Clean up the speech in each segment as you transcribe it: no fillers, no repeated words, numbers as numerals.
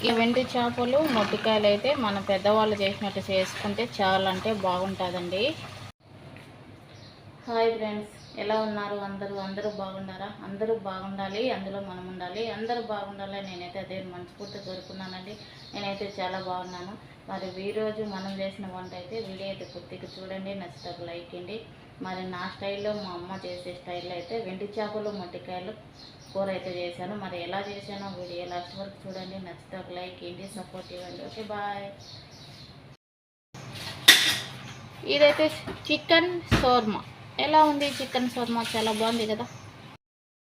ఈ వెండి చేపలు మొట్టికాయలు అయితే మన పెద్దవాళ్ళు చేసినట్టు చేసుకుంటే చాలా అంటే బాగుంటుందండి. హాయ్ ఫ్రెండ్స్, ఎలా ఉన్నారు అందరూ బాగున్నారా? అందరూ బాగుండాలి, అందులో మనం ఉండాలి. అందరూ బాగుండాలి నేనైతే అదే మనస్ఫూర్తిగా కోరుకున్నానండి. నేనైతే చాలా బాగున్నాను. మరి ఈరోజు మనం చేసిన వంట అయితే వీడియో అయితే పూర్తిగా చూడండి, నచ్చితే లైక్ ఇవ్వండి. మరి నా స్టైల్లో, మా అమ్మ చేసే స్టైల్లో అయితే వెండి చేపలు మొట్టికాయలు కూర అయితే చేశాను. మరి ఎలా చేశానో వీడియో లాస్ట్ వరకు చూడండి, నచ్చితే ఒక లైక్ ఇవ్వండి, సపోర్ట్ ఇవ్వండి. Okay, bye. ఇదైతే చికెన్ షోర్మా. ఎలా ఉంది చికెన్ షోర్మా? చాలా బాగుంది కదా.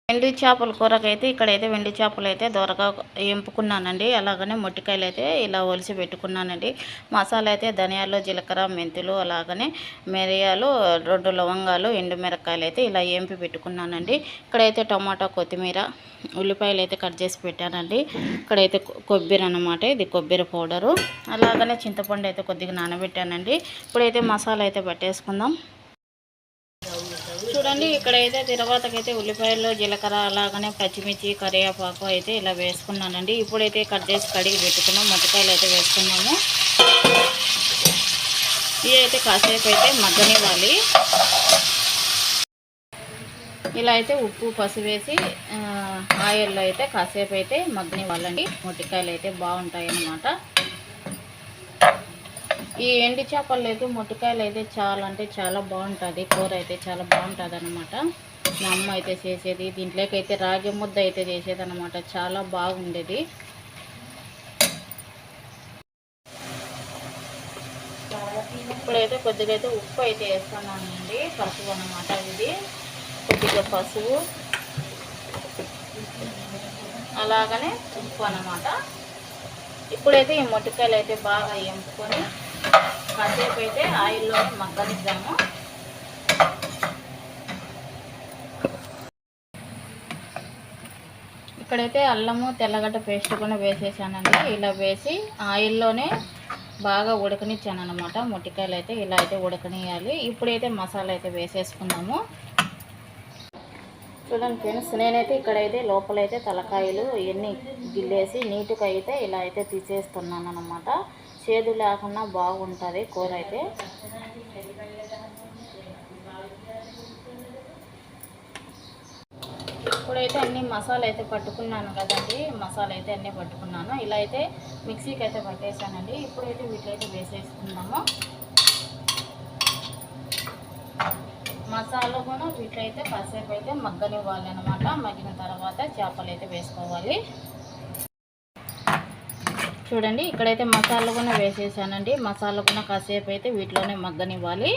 వెండి చేపల కూరకైతే ఇక్కడైతే వెండి చేపలు అయితే దొరగా ఎంపుకున్నానండి. అలాగనే మొట్టికాయలు అయితే ఇలా ఒలిసి పెట్టుకున్నానండి. మసాలా అయితే ధనియాలు, జీలకర్ర, మెంతులు, అలాగనే మిరియాలు, 2 లవంగాలు, ఎండుమిరకాయలు అయితే ఇలా ఎంపి పెట్టుకున్నానండి. ఇక్కడైతే టమాటా, కొత్తిమీర, ఉల్లిపాయలు అయితే కట్ చేసి పెట్టానండి. ఇక్కడైతే కొబ్బరి అన్నమాట, ఇది కొబ్బరి పౌడరు. అలాగనే చింతపండు అయితే కొద్దిగా నానబెట్టానండి. ఇప్పుడైతే మసాలా అయితే పట్టేసుకుందాం. చూడండి, ఇక్కడైతే తర్వాతకైతే ఉల్లిపాయలు, జీలకర్ర, అలాగనే పచ్చిమిర్చి, కరివేపాకు అయితే ఇలా వేసుకున్నానండి. ఇప్పుడైతే కట్ చేసి కడిగి పెట్టుకున్నాం మొట్టికాయలు అయితే వేసుకున్నాము. ఇవి అయితే కాసేపు అయితే మగ్గనివ్వాలి. ఇలా అయితే ఉప్పు, పసుపు వేసి ఆయిల్లో అయితే కాసేపు అయితే మగ్గనివ్వాలండి. మొట్టికాయలు అయితే బాగుంటాయి అన్నమాట. ఈ ఎండి చేపలు అయితే మొట్టికాయలు అయితే చాలా అంటే చాలా బాగుంటుంది. కూర అయితే చాలా బాగుంటుంది అన్నమాట. మా అమ్మ అయితే చేసేది, దీంట్లోకి అయితే రాగి ముద్ద అయితే చేసేది అనమాట. చాలా బాగుండేది. ఇప్పుడైతే కొద్దిగా అయితే ఉప్పు అయితే వేస్తున్నానండి. పసుపు అన్నమాట, ఇది కొద్దిగా పసుపు, అలాగనే ఉప్పు అన్నమాట. ఇప్పుడైతే ఈ మొట్టికాయలు అయితే బాగా ఎంపుకొని కాసేపు అయితే ఆయిల్లో మగ్గనిద్దాము. ఇక్కడైతే అల్లము, తెల్లగడ్డ పేస్ట్ కూడా వేసేసానండి. ఇలా వేసి ఆయిల్లోనే బాగా ఉడకనిచ్చాను అనమాట. మొట్టికాయలు అయితే ఇలా అయితే ఉడకనియాలి. ఇప్పుడైతే మసాలా అయితే వేసేసుకుందాము. చూడండి ఫ్రెండ్స్, నేనైతే ఇక్కడైతే లోపలైతే తలకాయలు ఇవన్నీ గిల్లేసి నీట్గా అయితే ఇలా అయితే తీసేస్తున్నాను అనమాట. చేదు లేకుండా బాగుంటుంది కూర అయితే. ఇప్పుడైతే అన్ని మసాలా అయితే పట్టుకున్నాను కదండి. మసాలా అయితే అన్నీ పట్టుకున్నాను. ఇలా అయితే మిక్సీకి అయితే పట్టేసానండి. ఇప్పుడైతే వీటిలో వేసేసుకుందాము. మసాలా కూడా వీటిలో కాసేపు అయితే మగ్గనివ్వాలి అనమాట. మగ్గిన తర్వాత చేపలు అయితే వేసుకోవాలి. చూడండి, ఇక్కడైతే మసాలా కూడా వేసేసానండి. మసాలా కూడా కాసేపు అయితే వీటిలోనే మగ్గనివ్వాలి.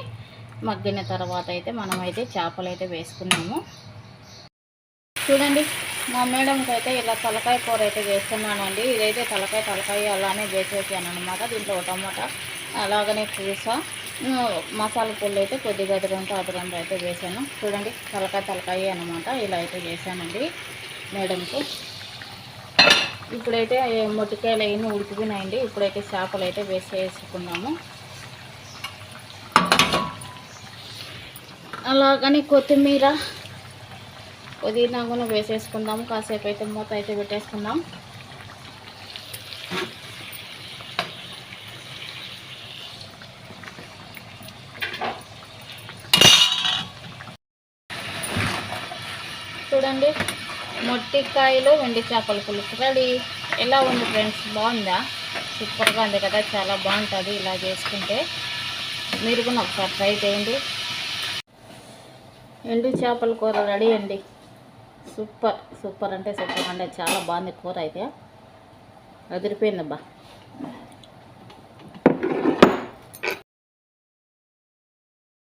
మగ్గిన తర్వాత అయితే మనమైతే చేపలు అయితే వేసుకున్నాము. చూడండి, మా మేడంకి అయితే ఇలా తలకాయ కూర అయితే వేస్తున్నానండి. ఇదైతే తలకాయ అలానే వేసేసాను అనమాట. దీంట్లో టమాటా, అలాగనే పూస, మసాలా పొళ్ళు అయితే కొద్దిగా అదరంతా అయితే వేసాను. చూడండి, తలకాయ అనమాట. ఇలా అయితే వేసానండి మేడంకు. ఇప్పుడైతే మొట్టికాయలు అవన్నీ ఉడికిపోయినాయండి. ఇప్పుడైతే చేపలు అయితే వేసేసుకున్నాము. అలాగని కొత్తిమీర, పుదీనా కూడా వేసేసుకుందాము. కాసేపు అయితే మూత అయితే పెట్టేసుకుందాం. చూడండి, మొట్టికాయలు వెండి చేపల పులుసు రెడీ. ఎలా ఉంది ఫ్రెండ్స్? బాగుందా? సూపర్గా ఉంది కదా, చాలా బాగుంటుంది ఇలా చేసుకుంటే. మీరు కూడా ఒకసారి ట్రై చేయండి. ఎండు చేపల కూర రెడీ అండి. సూపర్ అంటే చాలా బాగుంది కూర అయితే. అదిరిపోయిందబ్బా.